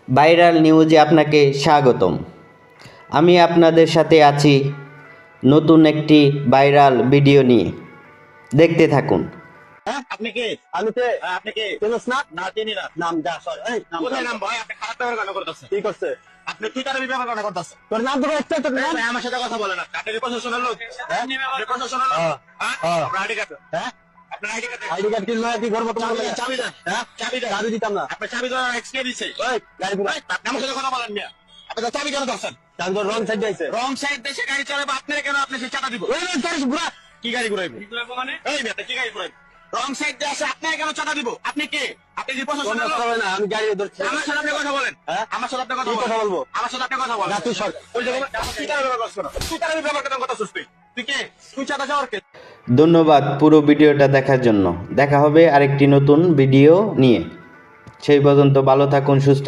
Viral নিউজে আপনাকে স্বাগতম। আমি আপনাদের সাথে আছি নতুন একটি ভাইরাল ভিডিও নিয়ে। দেখতে থাকুন। আপনি কে? আমি তে আপনি কে? চিনিস না? না চিনি না। নাম যা সর এই নাম কোথায় যা। নাম ভাই? আপনি খারাপ ব্যবহার কেন করতেছেন? কি করছে? আপনি টুইটারে ব্যবহার কেন করতেছেন? তোর নাম তো একটা তোর নাম ভাই, আমার সাথে কথা বলেন না। আপনি কি প্রশাসনের লোক? আপনি প্রশাসনের লোক? হ্যাঁ। হ্যাঁ? হ্যাঁ। আপনার আইডি কার্ড? হ্যাঁ আপনার আইডি কার্ড? আইডি কার্ড কি নয় কি করব তোমার লাগে? চাবি দেন। হ্যাঁ চাবি দেন। চাবি দিতাম না। আপনার চাবি দেওয়ার এক্সকে দিছে। ওই গাড়ি ঘুরা ভাই, আপনি আমার সাথে কথা বলেন মিয়া। আপনি তো চাবি কেন ধরছেন? চাবি তো রং সাইড আইছে রং সাইড দেশে গাড়ি চালাবো, আপনারা কেন আপনি সেই চাটা দিব? ওই গাড়ি ঘুরা কি গাড়ি ঘুরাইবো? মানে এই মেয়ে, কি গাড়ি ঘুরাইবো? রং সাইড দিয়ে আসে, আপনারা কেন চাটা দিব? আপনি কে? আপনি কি প্রশাসনের তোমরা লোক? হবে না আমি গাড়ি ধরছি আমার সাথে আপনি কথা বলেন। হ্যাঁ? আমার সাথে আপনি কথা কি বলেন। কথা বলবো? আমার সাথে আপনি কথা বলেন। না, তুই সর। ওই যে টুইটারে ব্যবহার করছ না। টুইটারে ব্যবহার করতে কথা শুনছি। তুই কে? তুই চাটা যাওয়ার কে? ধন্যবাদ পুরো ভিডিওটা দেখার জন্য। দেখা হবে আরেকটি নতুন ভিডিও নিয়ে। সেই পর্যন্ত ভালো থাকুন, সুস্থ